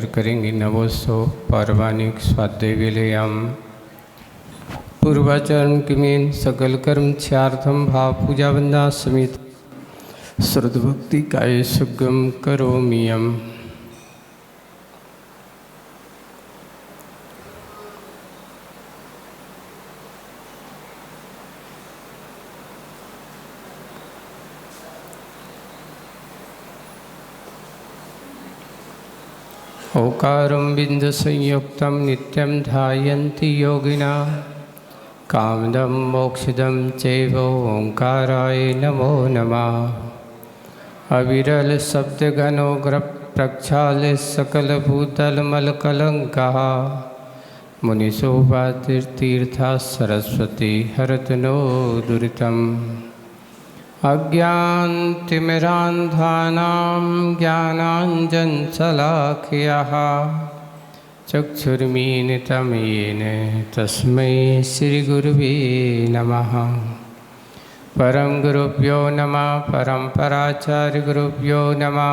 करेंगे नवोत्सव पौर्वाणिक स्वाध्याय विलयम पूर्वाचरण किमेन सकल कर्म क्षार्थम भाव पूजा वंदा समेत श्रद्ध काय सुगम करोमियम। ओंकारं बिंदुसंयुक्तं नित्यं ध्यायन्ति योगिना कामदं मोक्षदं चैव ओंकाराय नमो नमः। अविरल शब्दगणोग्र प्रक्षाल्य सकलभूतलमलकलङ्कः मुनिशोभातीर्था सरस्वती हरतु नो दुरितम्। अज्ञानतिमिरान्धानां ज्ञानाञ्जनशलाकया चक्षुर्मीलितं येन तस्मै श्रीगुरुवे नमः। परं गुरुभ्यो नमः परम्पराचार्यगुरुभ्यो नमः।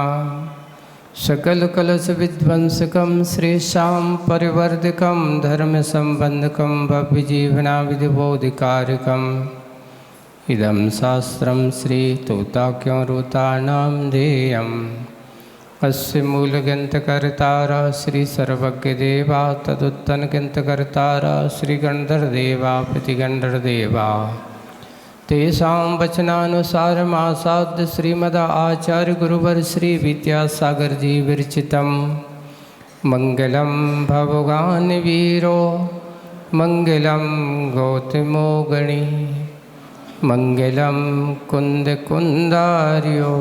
सकलकलशविध्वंसकं श्रेषां परिवर्धकं धर्मसम्बन्धकं भव्यजीवनाविधिबोधिकारकम् इदं शास्त्रं श्रीतोताख्यरुतानां ध्येयम्। अस्य मूलग्रन्थकर्तारः श्रीसर्वज्ञदेवा तदुत्तनग्रन्थकर्तारः श्रीगणधरदेवा प्रतिगणधरदेवा। तेषां वचनानुसारमासाद्य श्रीमदाचार्यगुरुवर श्रीविद्यासागरजी विरचितं मङ्गलं भगवान् वीरो मङ्गलं गौतमो गणी मङ्गलं कुन्दकुन्दार्यो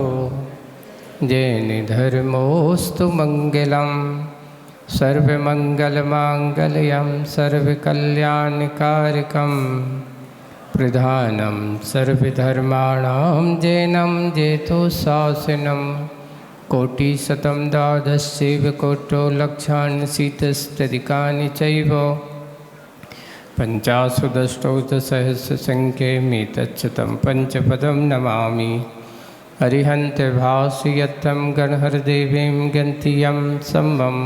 जैनधर्मोऽस्तु मङ्गलं। सर्वमङ्गलमाङ्गल्यं सर्वकल्याणकारकं प्रधानं सर्वधर्माणां जैनं जेतोशासनं। कोटिशतं द्वादशैव कोटो लक्षाणि शीतस्तदिकानि चैव पंचाशदष्टोत्तरसहस्रसङ्ख्ये मेतच्छतं पञ्चपदं नमामि। अरिहन्तभासयत्तं गणहरदेवीं गन्तियं सम्मं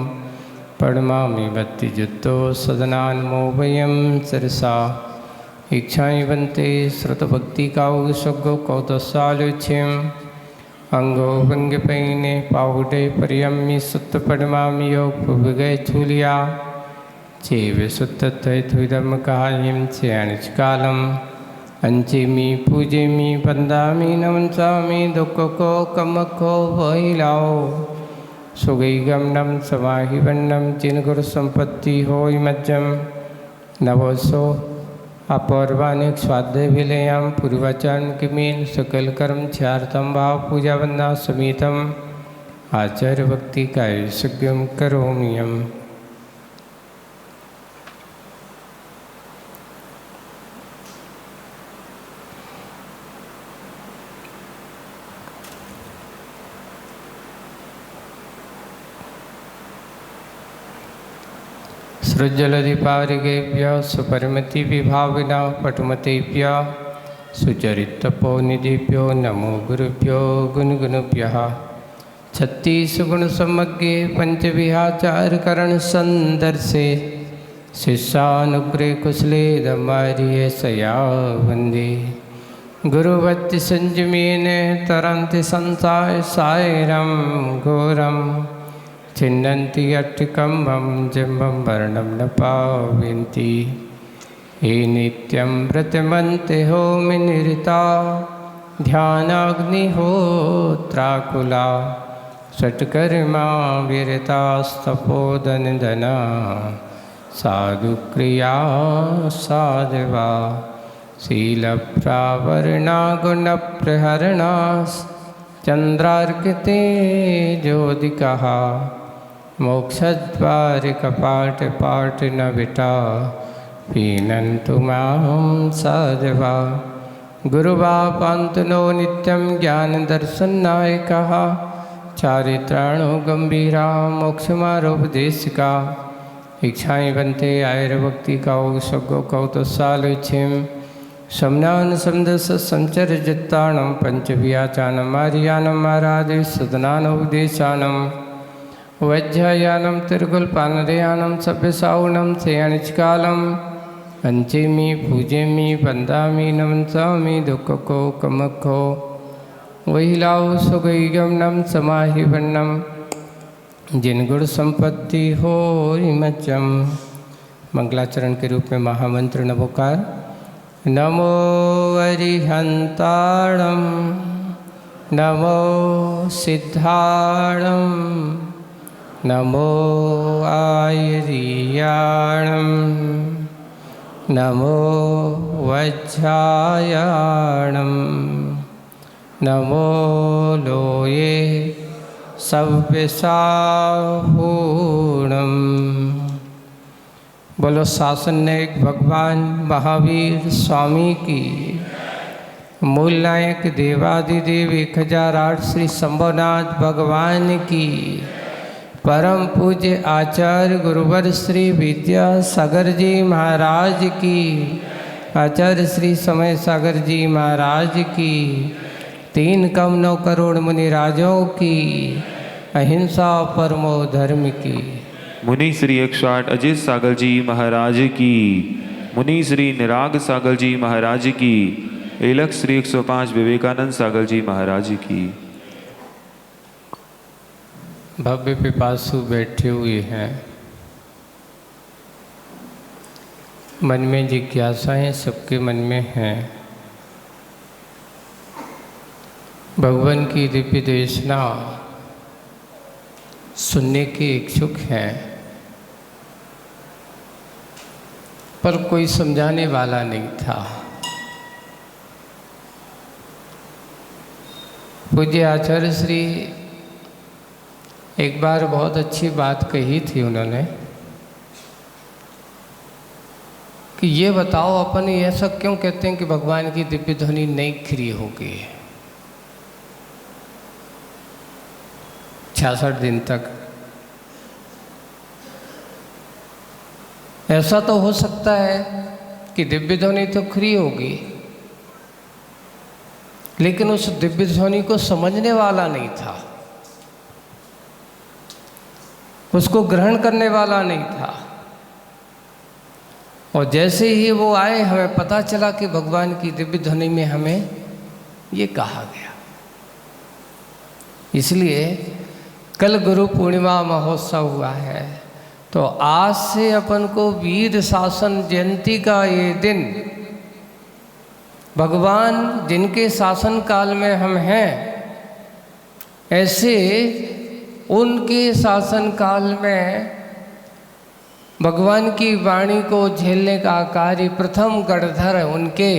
प्रणमामि भक्तियुक्तो सदनान्मो वयं सरसा। इच्छावन्ते श्रुतभक्तिकाउसगो कौतसालुच्यम् अंगो भंगपैने पाहुडे पर्यम्य सुत्त पडमामि योग चूलिया चेव सुत्तत्वं कायं चयनिष्कालम् अंचेमी पूजेमी वंदामी नमंसामी दुःखको कमको वैलाओ सुगैगमनं समाहि वन्नं चिन्गुरु संपत्ति होय मज्जम। नवोत्सव अपौर्वाणिक स्वाध्याय विलयम पूर्वाचरण किमीन सकल कर्म क्षार्थम भाव पूजा वंदा समेतम आचार्य भक्ति काय सुगम करोमियम। सृज्जलधिपारिगेभ्यः सुपरिमिति विभाविना पटुमतेभ्यः सुचरितपोनिधिभ्यो नमो गुरुभ्यो गुणगुणभ्यः। छत्तीसगुणसमग्रे पंचविहाचारकरणसन्दर्शे शिष्यानुग्रहे कुशले दमार्ये सया वन्दे। गुरुवत्ति संयमेन तरन्ति संसार सायरं घोरम् छिन्नन्ति अट्टिकम्बं जम्बं वर्णं न पावयन्ति। हे नित्यं व्रतमन्ते होमनिरता ध्यानाग्निहोत्राकुला षट्कर्मा विरतास्तपोदनदना साधुक्रिया साधवा शीलप्रावरणा गुणप्रहरणाश्चन्द्रार्किते ज्योतिकः मोक्षद्वारिकपाट न विटा पीनन्तु मां साधवा। गुरुवापान्तनो नित्यं ज्ञानदर्शननायकः चारित्राणो गम्भीरा मोक्षमारोपदेशिका। इच्छाएं बनते आयुर्भक्ति कौ सगो कौतसालुच्छिम शमनान समदस संचर जत्ताणं पंचव्याचानम आर्यानम आराधि सदनानोपदेशानम वज्रयानं तिर्गुल्पानरयानं सभ्यसावनं शयनचिकालं वञ्चेमि पूजेमि वन्दामि नमन्सामि दुःखको कमखो वहिलाओ सुगैगमनं समाहिवर्णं जिन गुण संपत्ति हो हिमचम। मंगलाचरण के रूप में महामंत्र नमोकार। नमो अरिहंताणं नमो सिद्धाणं नमो आयर्याणं नमो वज्रायाणं नमो लोये सव्यसाहूणम्। बोलो शासन नायक भगवान महावीर स्वामी की, मूल नायक देवादिदेव 1008 श्री शंभुनाथ भगवान की, परम पूज्य आचार्य गुरुवर श्री विद्यासागर जी महाराज की, आचार्य श्री समय सागर जी महाराज की, 3 कम 9 करोड़ मुनिराजों की, अहिंसा परमो धर्म की। मुनि श्री 108 अजित सागर जी महाराज की, मुनि श्री निराग सागर जी महाराज की, एलक श्री 105 विवेकानंद सागर जी महाराज की। भव्य पिपासु बैठे हुए हैं, मन में जिज्ञासाएं सबके मन में हैं। भगवान की दिव्य देशना सुनने के इच्छुक हैं, पर कोई समझाने वाला नहीं था। पूज्य आचार्य श्री एक बार बहुत अच्छी बात कही थी उन्होंने कि ये बताओ अपन ऐसा क्यों कहते हैं कि भगवान की दिव्य ध्वनि नहीं खरी होगी 66 दिन तक। ऐसा तो हो सकता है कि दिव्य ध्वनि तो खरी होगी, लेकिन उस दिव्य ध्वनि को समझने वाला नहीं था, उसको ग्रहण करने वाला नहीं था। और जैसे ही वो आए, हमें पता चला कि भगवान की दिव्य ध्वनि में हमें ये कहा गया। इसलिए कल गुरु पूर्णिमा महोत्सव हुआ है, तो आज से अपन को वीर शासन जयंती का ये दिन, भगवान जिनके शासन काल में हम हैं, ऐसे उनके शासन काल में भगवान की वाणी को झेलने का कार्य प्रथम गणधर उनके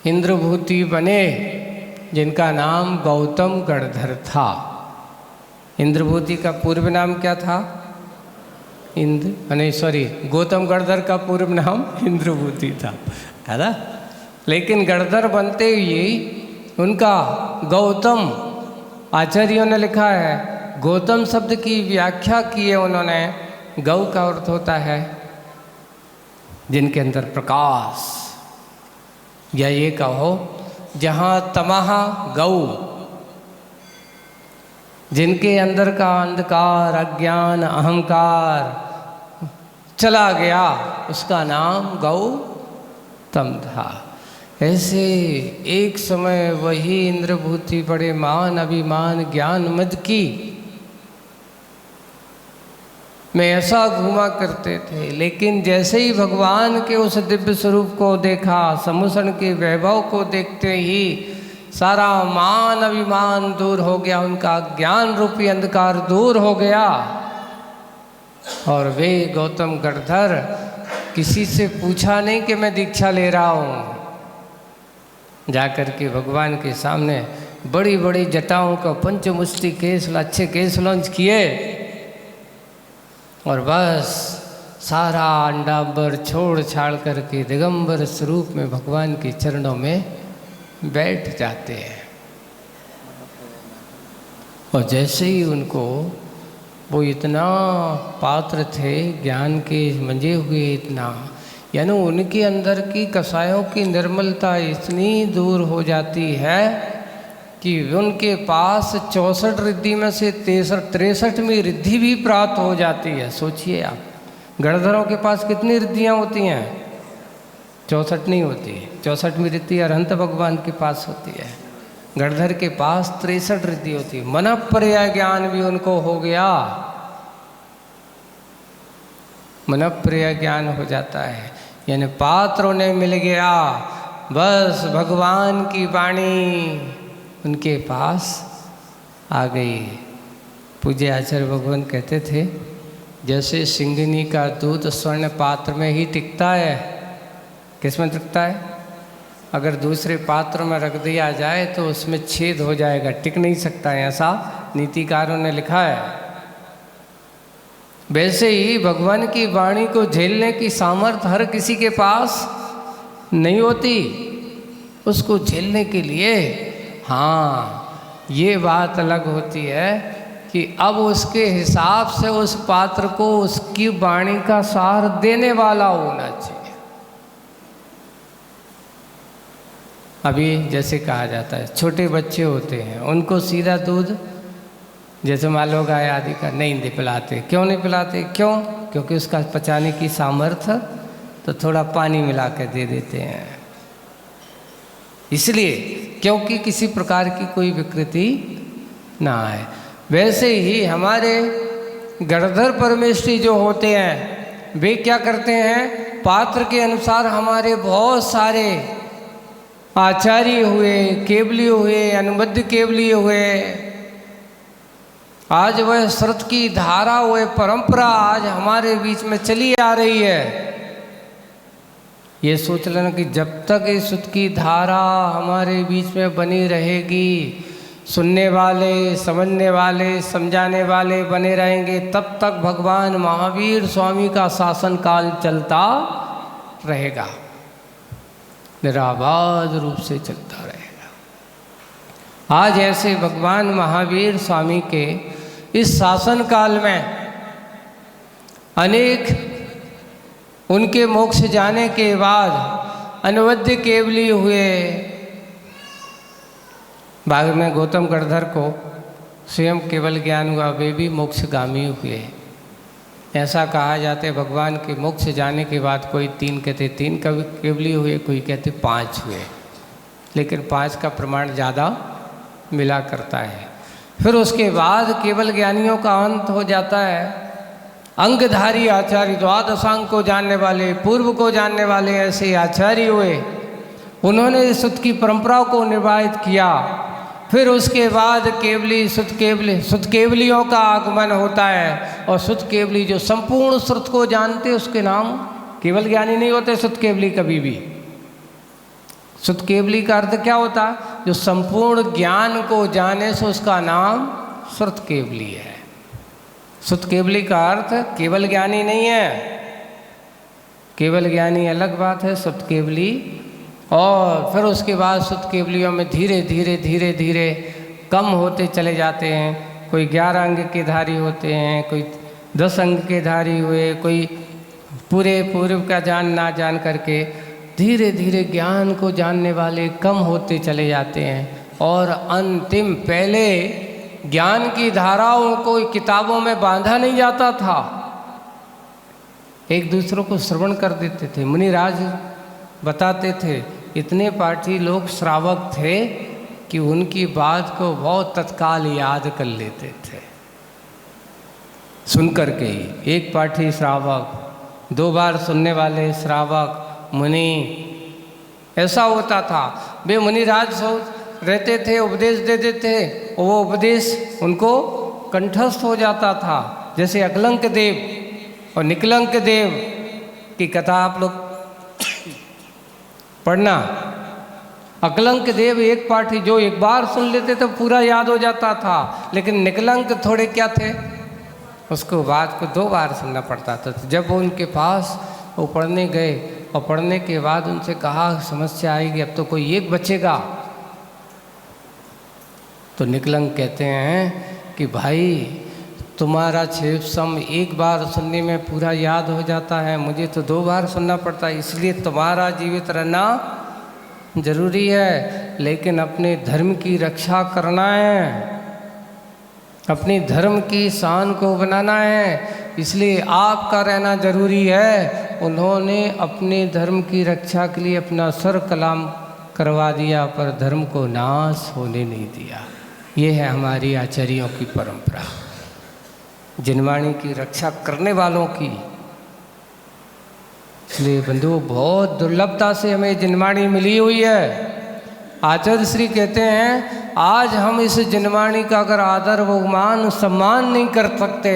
इंद्रभूति बने, जिनका नाम गौतम गणधर था। इंद्रभूति का पूर्व नाम क्या था? गौतम गणधर का पूर्व नाम इंद्रभूति था, है ना? लेकिन गणधर बनते ही उनका गौतम, आचार्यों ने लिखा है, गौतम शब्द की व्याख्या की है उन्होंने। गौ का अर्थ होता है जिनके अंदर प्रकाश, या ये कहो जहाँ तमह गौ, जिनके अंदर का अंधकार, अज्ञान, अहंकार चला गया, उसका नाम गौतम था। ऐसे एक समय वही इंद्रभूति बड़े मान अभिमान ज्ञान मद की में ऐसा घूमा करते थे, लेकिन जैसे ही भगवान के उस दिव्य स्वरूप को देखा, समुसण के वैभव को देखते ही सारा मान अभिमान दूर हो गया, उनका ज्ञान रूपी अंधकार दूर हो गया, और वे गौतम गणधर किसी से पूछा नहीं कि मैं दीक्षा ले रहा हूँ, जाकर के भगवान के सामने बड़ी बड़ी जटाओं का पंचमुष्टि केस, अच्छे केस लॉन्च किए, और बस सारा अंडांबर छोड़ छाड़ करके दिगंबर स्वरूप में भगवान के चरणों में बैठ जाते हैं। और जैसे ही उनको वो इतना पात्र थे ज्ञान के मंजे हुए, इतना यानी उनके अंदर की कसायों की निर्मलता इतनी दूर हो जाती है कि उनके पास 64 रिद्धि में से 63वीं रिद्धि भी प्राप्त हो जाती है। सोचिए आप, गणधरों के पास कितनी रिद्धियाँ होती हैं? 64 नहीं होती। 64वीं रिद्धि अरहंत भगवान के पास होती है। गणधर के पास 63 रिद्धि होती है। मन पर्याय ज्ञान भी उनको हो गया, मन पर्याय ज्ञान हो जाता है, यानी पात्र उन्हें मिल गया। बस भगवान की वाणी उनके पास आ गई। पूज्य आचार्य भगवान कहते थे, जैसे सिंगिनी का दूध स्वर्ण पात्र में ही टिकता है। किस में टिकता है? अगर दूसरे पात्र में रख दिया जाए तो उसमें छेद हो जाएगा, टिक नहीं सकता है, ऐसा नीतिकारों ने लिखा है। वैसे ही भगवान की वाणी को झेलने की सामर्थ्य हर किसी के पास नहीं होती। उसको झेलने के लिए हाँ, ये बात अलग होती है कि अब उसके हिसाब से उस पात्र को उसकी वाणी का सार देने वाला होना चाहिए। अभी जैसे कहा जाता है, छोटे बच्चे होते हैं, उनको सीधा दूध जैसे मान लो गाय आदि का नहीं पिलाते। क्यों नहीं पिलाते? क्यों? क्योंकि उसका पचाने की सामर्थ्य, तो थोड़ा पानी मिला कर दे देते हैं। इसलिए क्योंकि किसी प्रकार की कोई विकृति ना आए। वैसे ही हमारे गणधर परमेष्ठी जो होते हैं, वे क्या करते हैं? पात्र के अनुसार हमारे बहुत सारे आचार्य हुए, केवली हुए, अनुबद्ध केवली हुए, आज वह श्रुत की धारा हुए परंपरा आज हमारे बीच में चली आ रही है। ये सोच लेना कि जब तक इस श्रुत की धारा हमारे बीच में बनी रहेगी, सुनने वाले, समझने वाले, समझाने वाले बने रहेंगे, तब तक भगवान महावीर स्वामी का शासन काल चलता रहेगा, निराबाद रूप से चलता रहेगा। आज ऐसे भगवान महावीर स्वामी के इस शासन काल में अनेक उनके मोक्ष जाने के बाद अनवद्य केवली हुए। बाद में गौतम गणधर को स्वयं केवल ज्ञान हुआ, वे भी मोक्षगामी हुए। ऐसा कहा जाता है भगवान के मोक्ष जाने के बाद कोई 3 कहते 3 केवली हुए, कोई कहते 5 हुए, लेकिन 5 का प्रमाण ज़्यादा मिला करता है। फिर उसके बाद केवल ज्ञानियों का अंत हो जाता है। अंगधारी आचार्य, द्वादशांग को जानने वाले, पूर्व को जानने वाले ऐसे आचार्य हुए। उन्होंने इस श्रुत की परंपरा को निर्वाहित किया। फिर उसके बाद केवली शुद्ध केवलियों का आगमन होता है, और शुद्ध केवली जो संपूर्ण श्रुत को जानते उसके नाम केवल ज्ञानी नहीं होते। शुद्ध केवली कभी भी, शुद्ध केवली का अर्थ क्या होता है? जो संपूर्ण ज्ञान को जाने से उसका नाम श्रुत केवली है। शुद्ध केवली का अर्थ केवल ज्ञानी नहीं है। केवल ज्ञानी अलग बात है, शुद्ध केवली। और फिर उसके बाद शुद्ध केवलियों में धीरे धीरे धीरे धीरे कम होते चले जाते हैं। कोई 11 अंग के धारी होते हैं, कोई 10 अंग के धारी हुए, कोई पूरे पूर्व का जान ना जान करके धीरे धीरे ज्ञान को जानने वाले कम होते चले जाते हैं। और अंतिम, पहले ज्ञान की धाराओं को किताबों में बांधा नहीं जाता था, एक दूसरों को श्रवण कर देते थे। मुनिराज बताते थे, इतने पाठी लोग श्रावक थे कि उनकी बात को बहुत तत्काल याद कर लेते थे सुन कर के ही। एक पाठी श्रावक, 2 बार सुनने वाले श्रावक, मुनि, ऐसा होता था। वे मुनिराज रहते थे, उपदेश दे देते, और वो उपदेश उनको कंठस्थ हो जाता था। जैसे अकलंक देव और निकलंक देव की कथा आप लोग पढ़ना। अकलंक देव एक पाठी जो एक बार सुन लेते तो पूरा याद हो जाता था, लेकिन निकलंक थोड़े क्या थे, उसको बात को 2 बार सुनना पड़ता था। जब वो उनके पास वो पढ़ने गए और पढ़ने के बाद उनसे कहा समस्या आएगी, अब तो कोई एक बचेगा। तो निकलंक कहते हैं कि भाई तुम्हारा 6 सम एक बार सुनने में पूरा याद हो जाता है, मुझे तो 2 बार सुनना पड़ता है, इसलिए तुम्हारा जीवित रहना जरूरी है, लेकिन अपने धर्म की रक्षा करना है, अपनी धर्म की शान को बनाना है, इसलिए आपका रहना जरूरी है। उन्होंने अपने धर्म की रक्षा के लिए अपना सर कलाम करवा दिया, पर धर्म को नाश होने नहीं दिया। ये है हमारी आचार्यों की परंपरा, जिनवाणी की रक्षा करने वालों की। इसलिए बंधु, बहुत दुर्लभता से हमें जिनवाणी मिली हुई है। आचार्य श्री कहते हैं, आज हम इस जिनवाणी का अगर आदर व सम्मान नहीं कर सकते,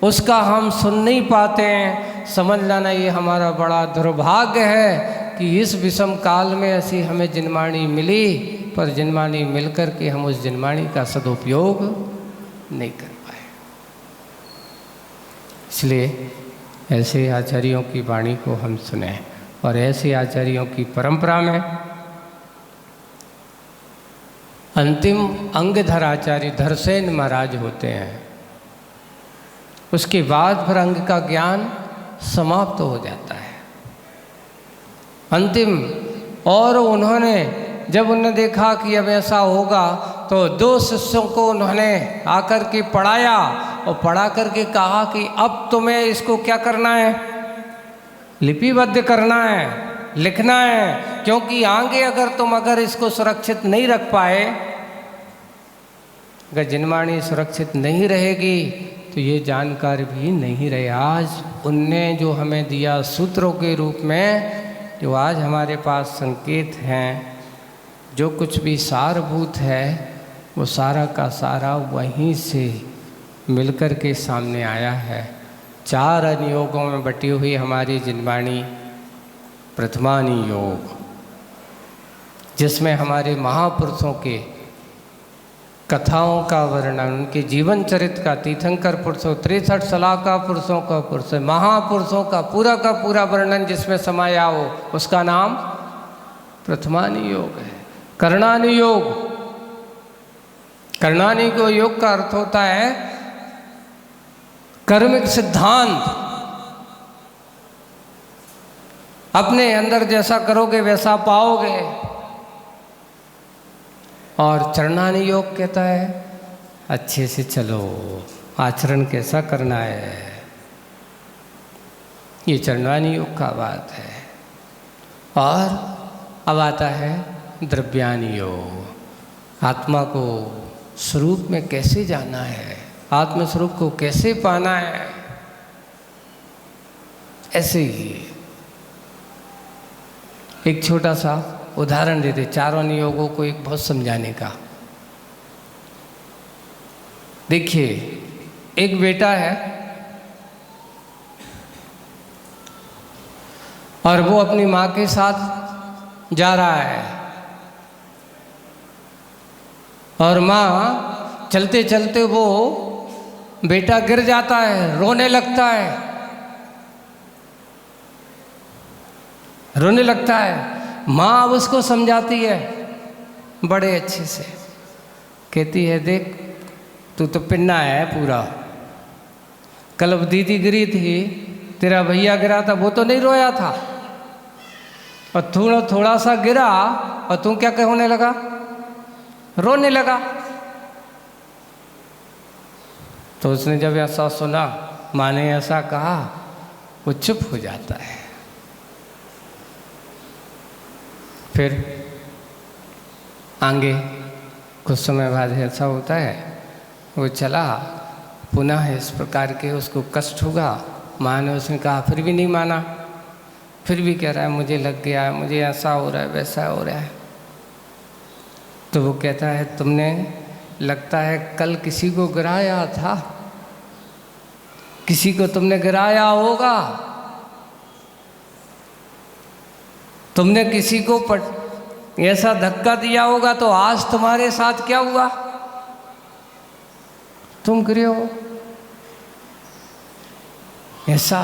उसका हम सुन नहीं पाते हैं, समझ लेना ये हमारा बड़ा दुर्भाग्य है कि इस विषम काल में ऐसी हमें जिनवाणी मिली, पर जिनवाणी मिलकर के हम उस जिनवाणी का सदुपयोग नहीं कर पाए। इसलिए ऐसे आचार्यों की वाणी को हम सुने, और ऐसे आचार्यों की परंपरा में अंतिम अंगधर आचार्य धरसेन महाराज होते हैं। उसके बाद फिर अंग का ज्ञान समाप्त हो जाता है, अंतिम। और उन्होंने जब उन्होंने देखा कि अब ऐसा होगा, तो 2 शिष्यों को उन्होंने आकर के पढ़ाया, और पढ़ा करके कहा कि अब तुम्हें इसको क्या करना है, लिपिबद्ध करना है, लिखना है, क्योंकि आगे अगर इसको सुरक्षित नहीं रख पाए, अगर जिनवाणी सुरक्षित नहीं रहेगी, तो ये जानकारी भी नहीं रहे। आज उनने जो हमें दिया सूत्रों के रूप में, जो आज हमारे पास संकेत हैं, जो कुछ भी सारभूत है, वो सारा का सारा वहीं से मिलकर के सामने आया है। 4 अनुयोगों में बटी हुई हमारी जिनवाणी प्रथमानी योग, जिसमें हमारे महापुरुषों के कथाओं का वर्णन, उनके जीवन चरित्र का, तीर्थंकर पुरुषों, 63 सलाहकार पुरुषों का पुरुष, महापुरुषों का पूरा वर्णन जिसमें समाया हो, उसका नाम प्रथमानी योग है। कर्णानी योग, कर्णानी को योग का अर्थ होता है कर्मिक सिद्धांत। अपने अंदर जैसा करोगे वैसा पाओगे। और चरणानी योग कहता है अच्छे से चलो, आचरण कैसा करना है, ये चरणानी योग का बात है। और अब आता है द्रव्यानी योग, आत्मा को स्वरूप में कैसे जाना है, आत्म स्वरूप को कैसे पाना है। ऐसे ही एक छोटा सा उदाहरण देते चारों नियोगों को एक बहुत समझाने का। देखिए, एक बेटा है और वो अपनी माँ के साथ जा रहा है, और माँ चलते चलते वो बेटा गिर जाता है, रोने लगता है, रोने लगता है। माँ अब उसको समझाती है बड़े अच्छे से, कहती है देख तू तो पिन्ना है पूरा, कल अब दीदी गिरी थी, तेरा भैया गिरा था, वो तो नहीं रोया था, और थोड़ा सा गिरा और तू क्या होने लगा, रोने लगा। तो उसने जब ऐसा सुना, माँ ने ऐसा कहा, वो चुप हो जाता है। फिर आगे कुछ समय बाद ऐसा होता है, वो चला पुनः इस प्रकार के उसको कष्ट होगा। माँ ने उसने कहा, फिर भी नहीं माना, फिर भी कह रहा है मुझे लग गया है, मुझे ऐसा हो रहा है वैसा हो रहा है। तो वो कहता है तुमने लगता है कल किसी को गिराया था, किसी को तुमने गिराया होगा, तुमने किसी को ऐसा धक्का दिया होगा, तो आज तुम्हारे साथ क्या हुआ, तुम गिरे हो। ऐसा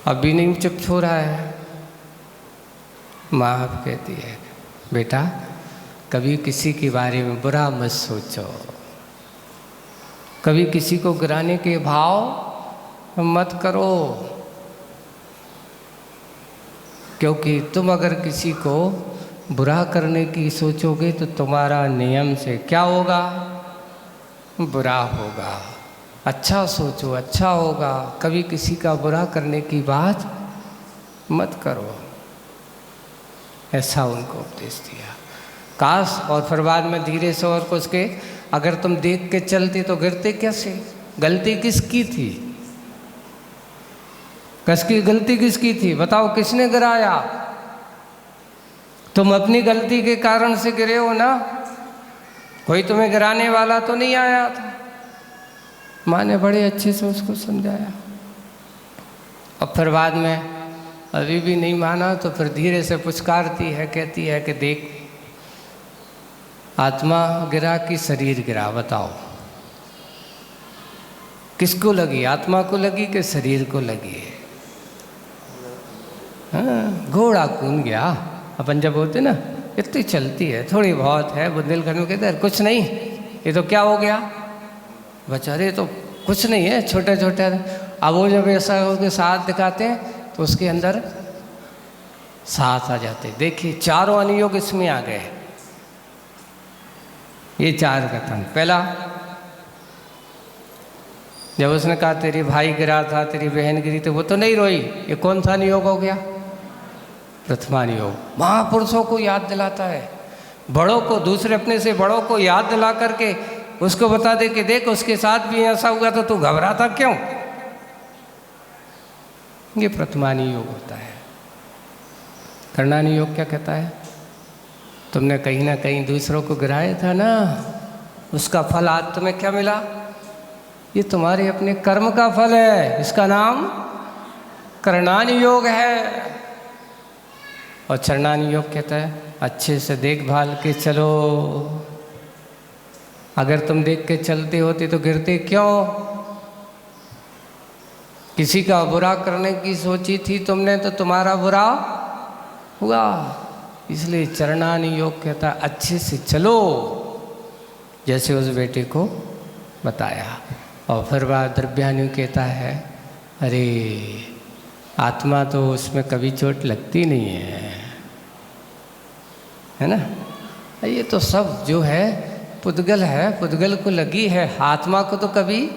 अभी नहीं चुप हो रहा है। माँ अब कहती है बेटा कभी किसी के बारे में बुरा मत सोचो, कभी किसी को गिराने के भाव मत करो। क्योंकि तुम अगर किसी को बुरा करने की सोचोगे तो तुम्हारा नियम से क्या होगा? बुरा होगा। अच्छा सोचो, अच्छा होगा। कभी किसी का बुरा करने की बात मत करो, ऐसा उनको उपदेश दिया। काश और फिर बाद में धीरे से और कुछ के, अगर तुम देख के चलते तो गिरते कैसे? गलती किसकी थी? गलती किसकी थी? बताओ, किसने गिराया? तुम अपनी गलती के कारण से गिरे हो ना, कोई तुम्हें गिराने वाला तो नहीं आया था। माँ ने बड़े अच्छे से उसको समझाया। और फिर बाद में अभी भी नहीं माना तो फिर धीरे से पुचकारती है, कहती है कि देख, आत्मा गिरा कि शरीर गिरा? बताओ किसको लगी? आत्मा को लगी कि शरीर को लगी? हाँ, घोड़ा कूद गया। अपन जब बोलते ना इतनी चलती है, थोड़ी बहुत है, बुंदेलखंड में कहते हैं कुछ नहीं, ये तो क्या हो गया बेचारे, तो कुछ नहीं है, छोटे छोटे। अब वो जब ऐसा उसके साथ दिखाते हैं तो उसके अंदर साथ आ जाते। देखिए, चारों अनुयोग इसमें आ गए। ये चार कथन। पहला, जब उसने कहा तेरी भाई गिरा था, तेरी बहन गिरी, तो वो तो नहीं रोई। ये कौन सा नियोग हो गया? प्रथमानुयोग। महापुरुषों को याद दिलाता है, बड़ों को, दूसरे अपने से बड़ों को याद दिला करके उसको बता दे कि देख, उसके साथ भी ऐसा हुआ तो तू घबराता क्यों? ये प्रथमानुयोग होता है। कर्णानुयोग क्या कहता है? तुमने कहीं ना कहीं दूसरों को गिराया था ना, उसका फल आज तुम्हें क्या मिला? ये तुम्हारे अपने कर्म का फल है। इसका नाम कर्णानुयोग है। और चरणानुयोग कहता है अच्छे से देखभाल के चलो। अगर तुम देख के चलते होते तो गिरते क्यों? किसी का बुरा करने की सोची थी तुमने तो तुम्हारा बुरा हुआ। इसलिए चरणानुयोग कहता है अच्छे से चलो, जैसे उस बेटे को बताया। और फिर बाद द्रव्यानुयोग कहता है अरे आत्मा तो उसमें कभी चोट लगती नहीं है ना? ये तो सब जो है पुद्गल है, पुद्गल को लगी है, आत्मा को तो कभी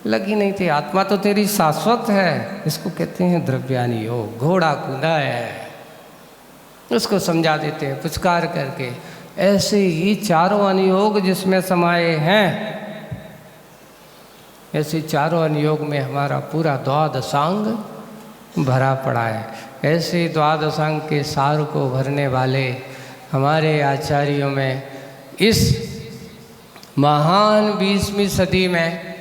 लगी नहीं थी। आत्मा तो तेरी शाश्वत है। इसको कहते हैं द्रव्यानुयोग। घोड़ा कूदा है, उसको समझा देते हैं पुचकार करके। ऐसे ही चारों अनुयोग जिसमें समाये हैं, ऐसे चारों अनुयोग में हमारा पूरा द्वादशांग भरा पड़ा है। ऐसे द्वादशांग के सार को भरने वाले हमारे आचार्यों में इस महान 20वीं सदी में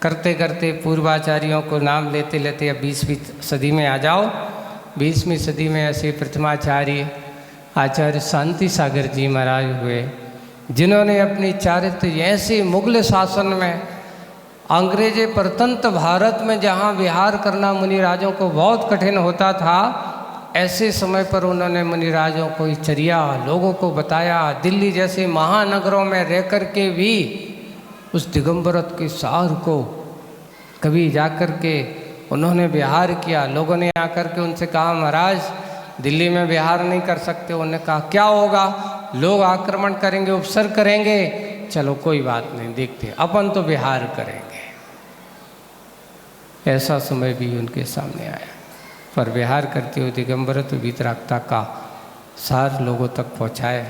करते करते पूर्वाचार्यों को नाम लेते लेते अब 20वीं सदी में आ जाओ। 20वीं सदी में ऐसे प्रथमाचार्य आचार्य शांति सागर जी महाराज हुए, जिन्होंने अपनी चारित्र ऐसे मुगल शासन में अंग्रेजे परतंत्र भारत में जहाँ विहार करना मुनिराजों को बहुत कठिन होता था, ऐसे समय पर उन्होंने मुनिराजों को चर्या लोगों को बताया। दिल्ली जैसे महानगरों में रह कर के भी उस दिगंबरत के सार को कभी जाकर के उन्होंने विहार किया। लोगों ने आकर के उनसे कहा महाराज दिल्ली में विहार नहीं कर सकते। उन्होंने कहा क्या होगा, लोग आक्रमण करेंगे, उपसर्ग करेंगे, चलो कोई बात नहीं, देखते अपन तो विहार करेंगे। ऐसा समय भी उनके सामने आया, पर विहार करते हुए दिगंबरत वीतरागता का सार लोगों तक पहुँचाए।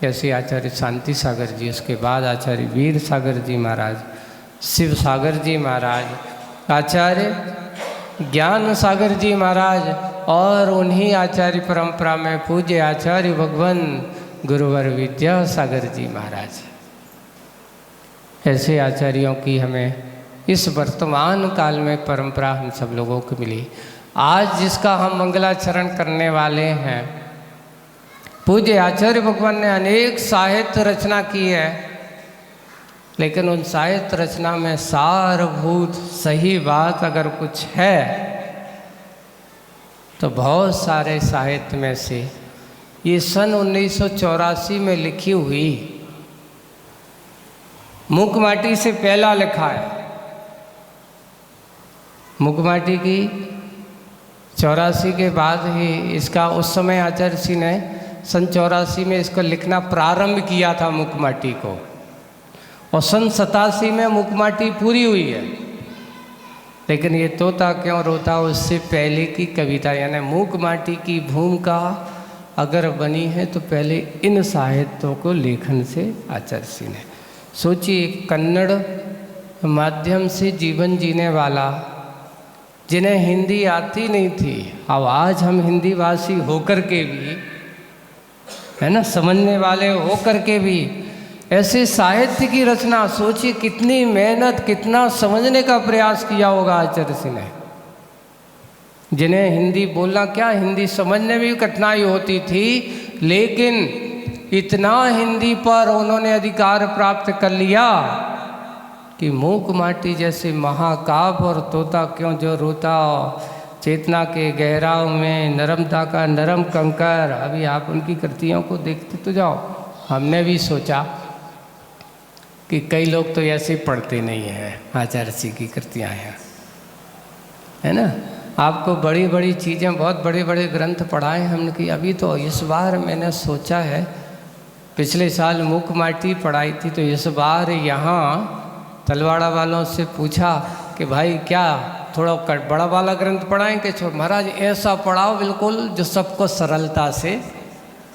ऐसे आचार्य शांति सागर जी, उसके बाद आचार्य वीर सागर जी महाराज, शिव सागर जी महाराज, आचार्य ज्ञान सागर जी महाराज, और उन्हीं आचार्य परंपरा में पूज्य आचार्य भगवान गुरुवर विद्या सागर जी महाराज। ऐसे आचार्यों की हमें इस वर्तमान काल में परंपरा हम सब लोगों को मिली। आज जिसका हम मंगलाचरण करने वाले हैं, पूज्य आचार्य भगवान ने अनेक साहित्य रचना की है, लेकिन उन साहित्य रचना में सारभूत सही बात अगर कुछ है तो बहुत सारे साहित्य में से ये सन 1984 में लिखी हुई मूकमाटी से पहला लिखा है। मूकमाटी की 84 के बाद ही इसका, उस समय आचार्य श्री ने सन 84 में इसको लिखना प्रारंभ किया था मुखमाटी को, और सन 87 में मुखमाटी पूरी हुई है। लेकिन ये तोता क्यों रोता उससे पहले की कविता, यानी मुखमाटी की भूमिका अगर बनी है तो पहले इन साहित्यों को लेखन से आचार्य श्री ने। सोचिए, कन्नड़ माध्यम से जीवन जीने वाला, जिन्हें हिंदी आती नहीं थी, अब आज हम हिंदी भाषी होकर के भी, है ना, समझने वाले होकर के भी ऐसे साहित्य की रचना, सोचिए कितनी मेहनत, कितना समझने का प्रयास किया होगा आचार्य श्री ने। जिन्हें हिंदी बोलना क्या, हिंदी समझने में भी कठिनाई होती थी, लेकिन इतना हिंदी पर उन्होंने अधिकार प्राप्त कर लिया कि मुखमाटी जैसे महाकाव्य और तोता क्यों जो रोता, चेतना के गहराव में नरमता का नरम कंकर। अभी आप उनकी कृतियों को देखते तो जाओ। हमने भी सोचा कि कई लोग तो ऐसे पढ़ते नहीं हैं, आचार्य श्री की कृतियाँ हैं, है ना। आपको बड़ी बड़ी चीज़ें, बहुत बड़े बड़े ग्रंथ पढ़ाए हमने कि अभी तो इस बार मैंने सोचा है, पिछले साल मुखमाटी पढ़ाई थी, तो इस बार यहाँ तलवाड़ा वालों से पूछा कि भाई क्या थोड़ा बड़ा वाला ग्रंथ पढ़ाएं कि छोड़, महाराज ऐसा पढ़ाओ बिल्कुल जो सबको सरलता से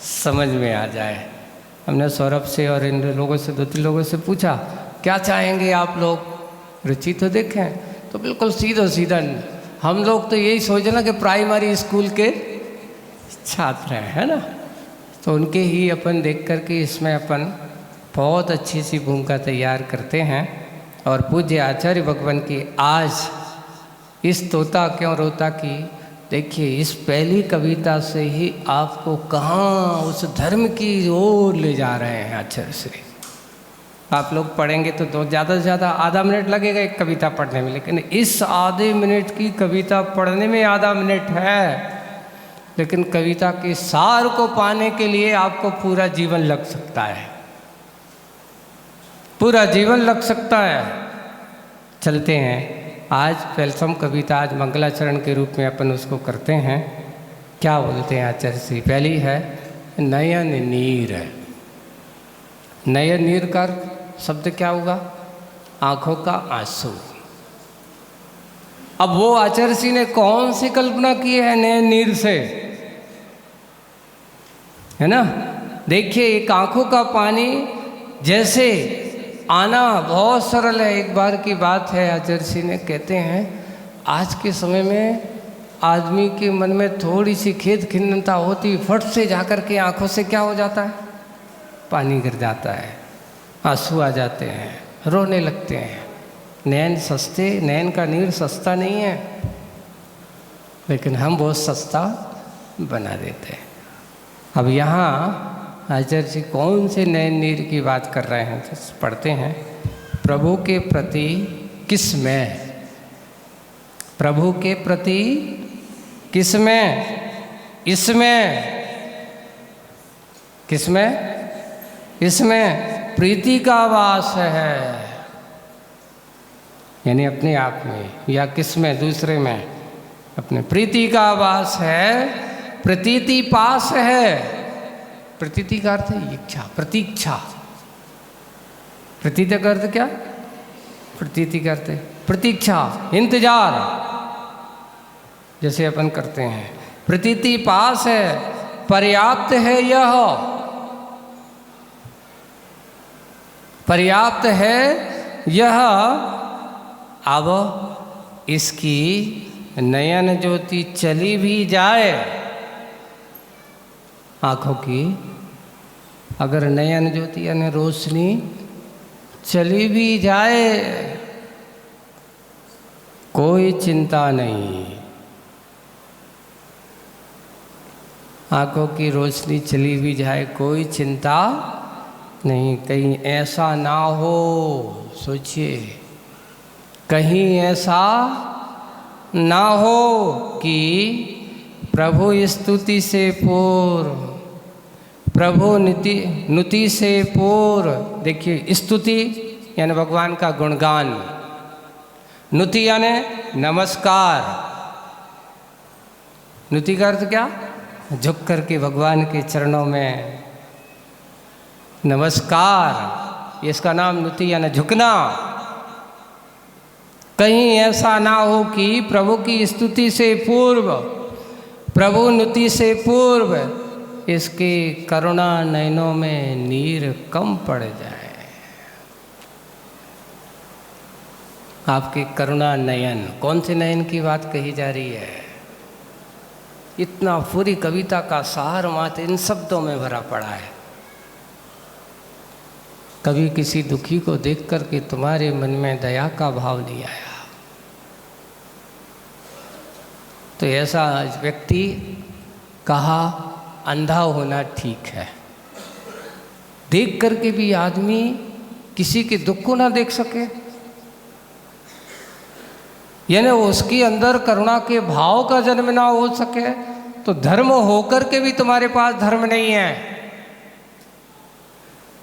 समझ में आ जाए। हमने सौरभ से और इन लोगों से, 2-3 लोगों से पूछा क्या चाहेंगे आप लोग, रुचि तो देखें, तो बिल्कुल सीधा सीधा हम लोग तो यही सोचे ना कि प्राइमरी स्कूल के छात्र हैं, है ना, तो उनके ही अपन देख करके इसमें अपन बहुत अच्छी सी भूमिका तैयार करते हैं। और पूज्य आचार्य भगवान की आज इस तोता क्यों रोता की, देखिए इस पहली कविता से ही आपको कहाँ उस धर्म की ओर ले जा रहे हैं आचार्य श्री। आप लोग पढ़ेंगे तो ज़्यादा से ज़्यादा आधा मिनट लगेगा एक कविता पढ़ने में, लेकिन इस आधे मिनट की कविता पढ़ने में आधा मिनट है, लेकिन कविता के सार को पाने के लिए आपको पूरा जीवन लग सकता है, पूरा जीवन लग सकता है। चलते हैं, आज प्रथम कविता, आज मंगलाचरण के रूप में अपन उसको करते हैं। क्या बोलते हैं आचार्य श्री? पहली है नयन नीर। नयन नीर का शब्द क्या होगा? आंखों का आंसू। अब वो आचार्य श्री ने कौन सी कल्पना की है नयन नीर से, है ना। देखिए एक आंखों का पानी जैसे आना बहुत सरल है। एक बार की बात है, आचार्य श्री ने कहते हैं आज के समय में आदमी के मन में थोड़ी सी खेद खिन्नता होती, फट से जाकर के आंखों से क्या हो जाता है? पानी गिर जाता है, आंसू आ जाते हैं, रोने लगते हैं। नैन सस्ते, नैन का नीर सस्ता नहीं है, लेकिन हम बहुत सस्ता बना देते हैं। अब यहाँ आचार्य जी कौन से नैन नीर की बात कर रहे हैं? तो पढ़ते हैं, प्रभु के प्रति किसमें, प्रभु के प्रति किसमें, इसमें, किसमें, इसमें प्रीति का वास है, यानी अपने आप में, या किसमें? दूसरे में। अपने प्रीति का वास है, प्रतीति पास है। प्रतीति का अर्थ है इच्छा, प्रतीक्षा। प्रतीति का अर्थ क्या? प्रतीति का अर्थ है प्रतीक्षा, इंतजार, जैसे अपन करते हैं। प्रतीति पास है, पर्याप्त है, यह पर्याप्त है यह। अब इसकी नयन ज्योति चली भी जाए, आँखों की अगर नयन ज्योति यानी रोशनी चली भी जाए, कोई चिंता नहीं। आँखों की रोशनी चली भी जाए, कोई चिंता नहीं। कहीं ऐसा ना हो, सोचिए, कहीं ऐसा ना हो कि प्रभु स्तुति से पूर्व, प्रभु नुति से पूर्व। देखिए स्तुति यानी भगवान का गुणगान, नुति यानी नमस्कार, नुति का अर्थ क्या? झुक करके भगवान के चरणों में नमस्कार, इसका नाम नुति यानी झुकना। कहीं ऐसा ना हो कि प्रभु की स्तुति से पूर्व, प्रभु नुति से पूर्व इसके करुणा नयनों में नीर कम पड़ जाए। आपके करुणा नयन, कौन से नयन की बात कही जा रही है? इतना पूरी कविता का सार मात्र इन शब्दों में भरा पड़ा है। कभी किसी दुखी को देख कर के तुम्हारे मन में दया का भाव नहीं आया तो ऐसा व्यक्ति कहा अंधा होना ठीक है। देख करके भी आदमी किसी के दुख को ना देख सके, यानी उसके अंदर करुणा के भाव का जन्म ना हो सके, तो धर्म होकर के भी तुम्हारे पास धर्म नहीं है।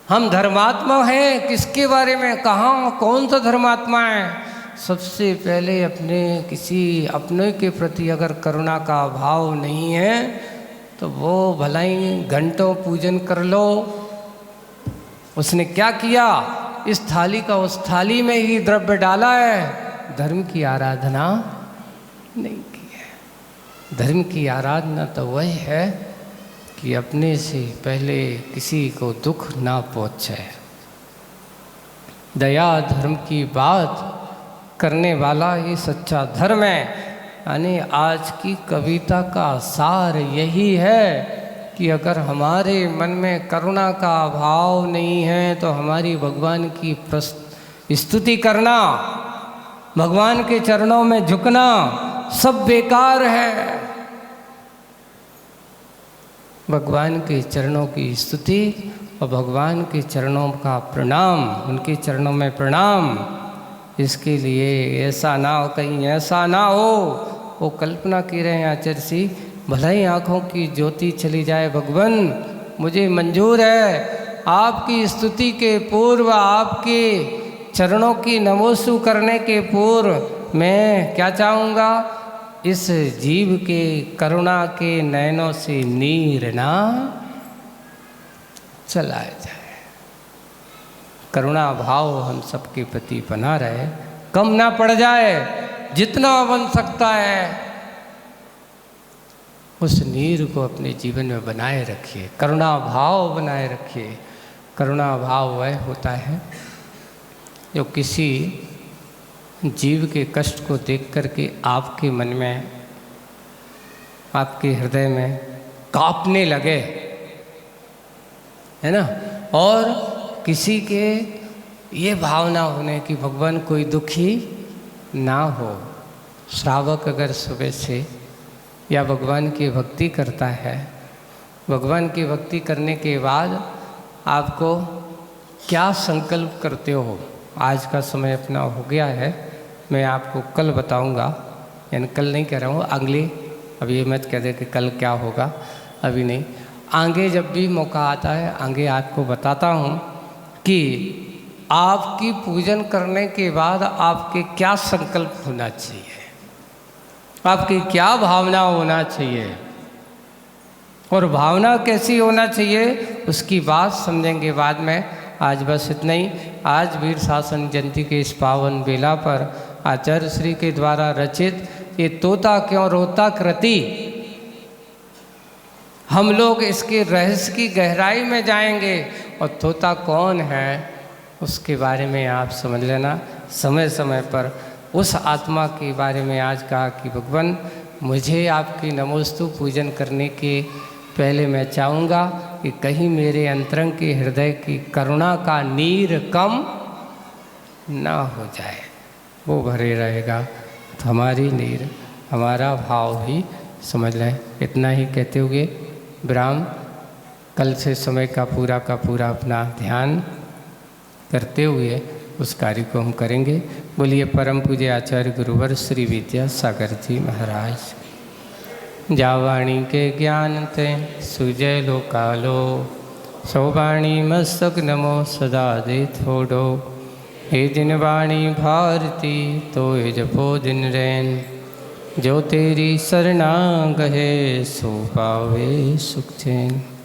हम धर्मात्मा हैं, किसके बारे में, कहाँ, कौन सा धर्मात्मा है? सबसे पहले अपने के प्रति अगर करुणा का भाव नहीं है तो वो भला ही घंटों पूजन कर लो। उसने क्या किया? इस थाली का उस थाली में ही द्रव्य डाला है, धर्म की आराधना नहीं की है। धर्म की आराधना तो वह है कि अपने से पहले किसी को दुख ना पहुँचे। दया धर्म की बात करने वाला ही सच्चा धर्म है। यानी आज की कविता का सार यही है कि अगर हमारे मन में करुणा का भाव नहीं है तो हमारी भगवान की स्तुति करना, भगवान के चरणों में झुकना सब बेकार है। भगवान के चरणों की स्तुति और भगवान के चरणों का प्रणाम, उनके चरणों में प्रणाम, इसके लिए ऐसा ना हो, कहीं ऐसा ना हो वो कल्पना की रहे हैं आचार्य जी, भला ही आँखों की ज्योति चली जाए, भगवान मुझे मंजूर है आपकी स्तुति के पूर्व, आपके चरणों की नमोस्तु करने के पूर्व मैं क्या चाहूँगा? इस जीव के करुणा के नयनों से नीर ना चला जाए। करुणा भाव हम सबके प्रति बना रहे, कम ना पड़ जाए, जितना बन सकता है उस नीर को अपने जीवन में बनाए रखिए, करुणा भाव बनाए रखिए। करुणा भाव वह होता है जो किसी जीव के कष्ट को देख करके आपके मन में, आपके हृदय में कांपने लगे, है ना। और किसी के ये भावना होने कि भगवान कोई दुखी ना हो। श्रावक अगर सुबह से या भगवान की भक्ति करता है, भगवान की भक्ति करने के बाद आपको क्या संकल्प करते हो? आज का समय अपना हो गया है, मैं आपको कल बताऊंगा, यानी कल नहीं कह रहा हूँ, अगले, अभी ये मत कह दे कि कल क्या होगा, अभी नहीं, आगे जब भी मौका आता है आगे आपको बताता हूँ कि आपकी पूजन करने के बाद आपके क्या संकल्प होना चाहिए, आपकी क्या भावना होना चाहिए, और भावना कैसी होना चाहिए उसकी बात समझेंगे बाद में। आज बस इतना ही। आज वीर शासन जयंती के इस पावन बेला पर आचार्य श्री के द्वारा रचित ये तोता क्यों रोता कृति, हम लोग इसके रहस्य की गहराई में जाएंगे और तोता कौन है उसके बारे में आप समझ लेना। समय समय पर उस आत्मा के बारे में आज कहा कि भगवान मुझे आपकी नमोस्तु पूजन करने के पहले मैं चाहूँगा कि कहीं मेरे अंतरंग के हृदय की करुणा का नीर कम ना हो जाए, वो भरे रहेगा तो हमारी नीर, हमारा भाव ही समझ लें। इतना ही कहते हुए विराम। कल से समय का पूरा अपना ध्यान करते हुए उस कार्य को हम करेंगे। बोलिए परम पूज्य आचार्य गुरुवर श्री विद्यासागर जी महाराज। जावाणी के ज्ञान ते सुजय लोकालो, सौवाणी मस्तक नमो सदा दे थोड़ो, हे दिन वाणी भारती तो जपो दिन रैन, जो तेरी सरना गहे सो पावे सुख चैन।